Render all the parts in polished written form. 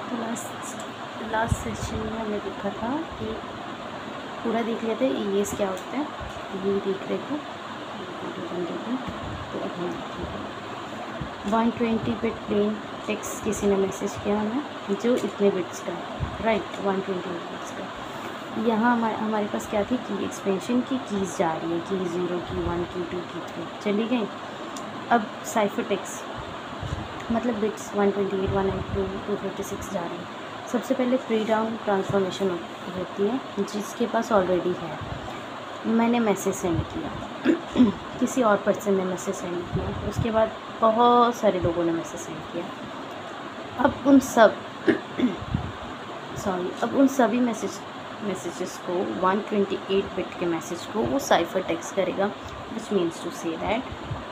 तो last session में हमने देखा था कि पूरा देख लिया था ये क्या होता है, ये देख रहे थे तो अब हम देखेंगे 120 बिट प्लेन टेक्स्ट किसी ने मैसेज किया हमें जो इतने बिट्स का है, राइट 120 बिट्स का। यहाँ हमारे पास क्या थी की एक्सपेंशन की कीज़ जा रही है, की 0 की 1 की 2 की 3 चली गई। अब साइफर टेक्स्ट मतलब बिट्स 128 192 256 जा रही है। सबसे पहले प्री राउंड ट्रांसफॉर्मेशन होती है जिसके पास ऑलरेडी है। मैंने मैसेज सेंड किया किसी और पर्सन ने मैसेज सेंड किया, उसके बाद बहुत सारे लोगों ने मैसेज सेंड किया। अब उन सभी मैसेजेस को 128 बिट के मैसेज को वो साइफर टेक्स्ट करेगा, which means to say that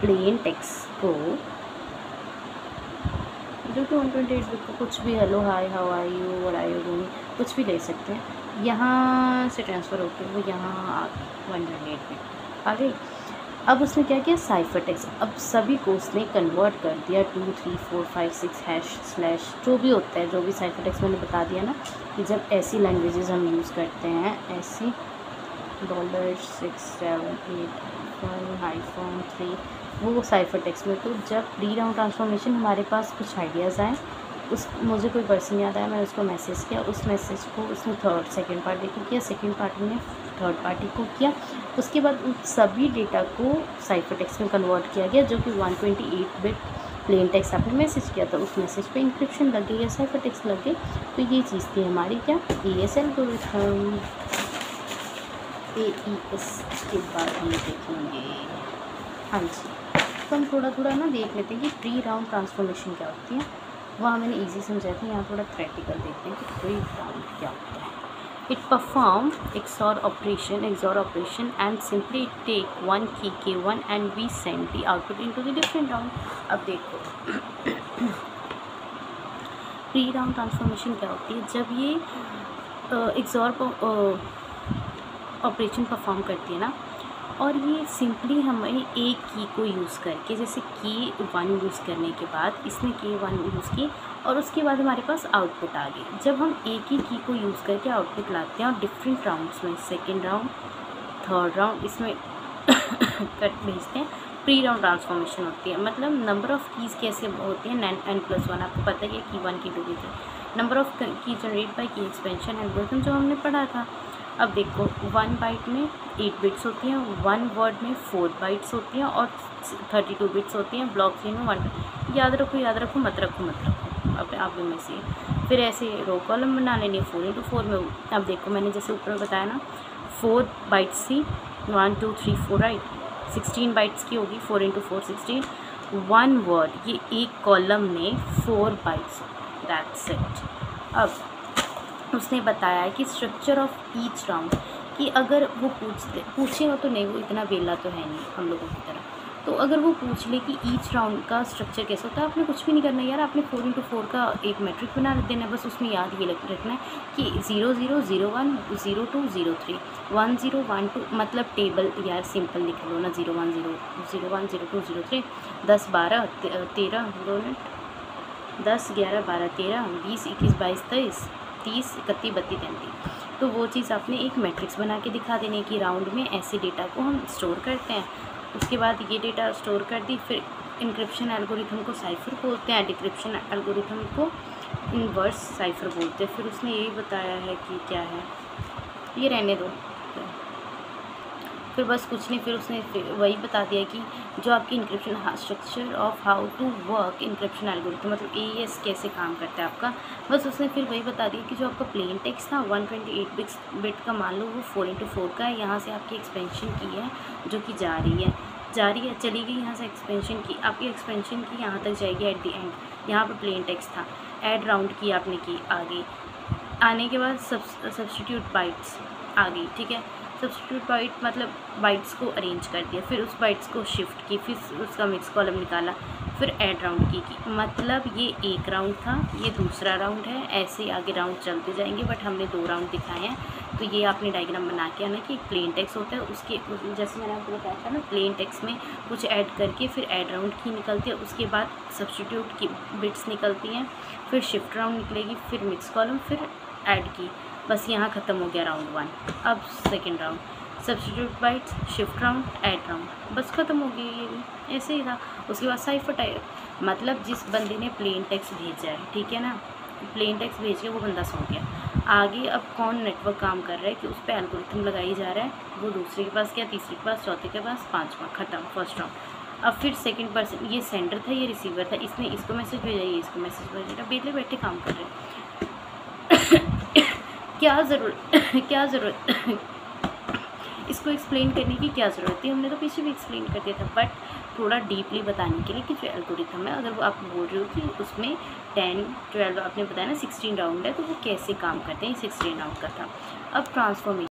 plain text को जो कि 128 बिट को कुछ भी hello hi how are you what are you doing कुछ भी ले सकते हैं, यहाँ से ट्रांसफ़र होकर वो यहाँ 128 बिट आ गई। अब उसने क्या किया साइफर टेक्स्ट, अब सभी को उसने कन्वर्ट कर दिया 2 3 4 5 6 हैश स्लैश जो भी होता है, जो भी साइफर टेक्स्ट मैंने बता दिया ना कि जब ऐसी लैंग्वेजेस हम यूज़ करते हैं ऐसी $678 वो साइफर टेक्स्ट में। तो जब प्री राउंड ट्रांसफॉर्मेशन हमारे पास कुछ आइडियाज़ आए, मुझे कोई पर्सन याद आया, मैंने उसको मैसेज किया, उस मैसेज को उसने सेकेंड पार्टी को किया, सेकेंड पार्टी ने थर्ड पार्टी को किया, उसके बाद उन सभी डेटा को साइफर टेक्स्ट में कन्वर्ट किया गया जो कि 128 बिट प्लेन टेक्स्ट आपने मैसेज किया था उस मैसेज पे इंक्रिप्शन लग गई या साइफर टेक्स्ट लग गई। तो ये चीज़ थी हमारी क्या AES एल्गोरिथम। AES के बाद हम देखेंगे, हाँ जी, तो हम थोड़ा थोड़ा ना देख लेते हैं कि प्री राउंड ट्रांसफॉर्मेशन क्या होती है। वहाँ मैंने इजी समझाया था, यहाँ थोड़ा प्रैक्टिकल देखते हैं कि प्री राउंड क्या होता है। It perform XOR operation and simply take one key K1 and we send the output into the different round। अब देखो प्री राउंड ट्रांसफॉर्मेशन क्या होती है, जब ये XOR ऑपरेशन परफॉर्म करती है ना, और ये सिंपली हमें एक की को यूज़ करके, जैसे K1 यूज़ करने के बाद इसने K1 यूज़ की और उसके बाद हमारे पास आउटपुट आ गई। जब हम एक ही की को यूज़ करके आउटपुट लाते हैं और डिफरेंट राउंड्स में सेकेंड राउंड थर्ड राउंड इसमें कट भेजते हैं, प्री राउंड ट्रांसफॉर्मेशन होती है। मतलब नंबर ऑफ़ कीज़ कैसे होती है, n+1 आपको पता है कि K1 K2 K3 number of की जनरेट बाई की एक्सपेंशन एल्गोरिथम जो हमने पढ़ा था। अब देखो 1 बाइट में 8 बिट्स होती हैं, 1 वर्ड में 4 बाइट्स होती हैं और 32 बिट्स होती हैं। ब्लॉक चेन में 1 याद रखो मत रखो अब आप भी में से फिर ऐसे रो कॉलम बना लेनी 4x4 में। अब देखो मैंने जैसे ऊपर बताया ना 4 बाइट्स थी 1 2 3 4 राइट, 16 बाइट्स की होगी 4x4 16। 1 वर्ड ये एक कॉलम में 4 बाइट्स, दैट्स इट। अब उसने बताया कि स्ट्रक्चर ऑफ ईच राउंड कि अगर वो पूछेगा तो नहीं, वो इतना बेला तो है नहीं हम लोगों की तरह, तो अगर वो पूछ ले कि ईच राउंड का स्ट्रक्चर कैसा होता है, आपने कुछ भी नहीं करना यार, आपने 4x4 का एक मैट्रिक बना देना है, बस उसमें याद ये रखना है कि 0 0 0 1 0 2 0 3 1 0 1 2 मतलब टेबल यार सिंपल लिख लो ना, 0 1 0 0 1 0 2 0 3 10 12 13 2 मिनट 10 11 12 13 20 21 22 23 30 31 32 33। तो वो चीज़ आपने एक मैट्रिक्स बना के दिखा देने की राउंड में ऐसे डेटा को हम स्टोर करते हैं। उसके बाद ये डेटा स्टोर कर दी, फिर इंक्रिप्शन एल्गोरिथम को साइफर बोलते हैं, डिक्रिप्शन एल्गोरिथम को इनवर्स साइफर बोलते हैं। फिर उसने यही बताया है कि क्या है, ये रहने दो, फिर बस कुछ नहीं, फिर उसने वही बता दिया कि जो आपकी encryption structure of how to work encryption algorithm मतलब AES कैसे काम करता है आपका, बस उसने फिर वही बता दिया कि जो आपका प्लेन टेक्स्ट था 128 बिट का मान लो वो 4x4 का है, यहाँ से आपकी एक्सपेंशन की है जो कि जा रही है चली गई, यहाँ से एक्सपेंशन की आपकी एक्सपेंशन की यहाँ तक जाएगी एट द एंड, यहाँ पर प्लेन टेक्स्ट था, ऐड राउंड की आपने की आ गई, आने के बाद सब्स्टिट्यूट बाइट्स आ गई, ठीक है। सब्स्टिट्यूट बाइट मतलब बाइट्स को अरेंज कर दिया, फिर उस बाइट्स को शिफ्ट की, फिर उसका मिक्स कॉलम निकाला, फिर ऐड राउंड की। मतलब ये एक राउंड था, ये दूसरा राउंड है, ऐसे आगे राउंड चलते जाएंगे, बट हमने 2 राउंड दिखाए हैं। तो ये आपने डायग्राम बना के आना कि एक प्लेन टेक्स्ट होता है, उसके जैसे मैंने आपको बताया था ना, प्लेन टेक्स्ट में कुछ ऐड करके फिर ऐड राउंड की निकलती है, उसके बाद सब्स्टिट्यूट की बिट्स निकलती हैं, फिर शिफ्ट राउंड निकलेगी, फिर मिक्स कॉलम, फिर ऐड की। बस यहाँ ख़त्म हो गया राउंड 1। अब second round, substitute bytes, shift round, add round, बस ख़त्म हो गई ये भी, ऐसे ही था। उसके बाद साइफर टाइप, मतलब जिस बंदे ने प्लेन टेक्स्ट भेजा है, ठीक है ना, प्लेन टेक्स्ट भेज के वो बंदा सो गया। आगे अब कौन नेटवर्क काम कर रहा है कि उस पर एल्गोरिथम लगाई जा रहा है, वो दूसरे के पास गया, तीसरे के पास, चौथे के पास, 5वां, ख़त्म फर्स्ट राउंड। अब फिर सेकंड पर्सन, ये सेंडर था, ये रिसीवर था, इसने इसको मैसेज भेजा, ये इसको मैसेज भेजा, बेले बैठे काम कर रहे हैं। क्या ज़रूरत इसको एक्सप्लेन करने की क्या ज़रूरत थी, हमने तो पीछे भी एक्सप्लेन कर दिया था, बट थोड़ा डीपली बताने के लिए कि जो एल्गोरिथम है, अगर वो आप बोल रहे हो कि उसमें 10, 12 आपने बताया ना 16 राउंड है, तो वो कैसे काम करते हैं, 16 राउंड का था। अब ट्रांसफॉर्मेशन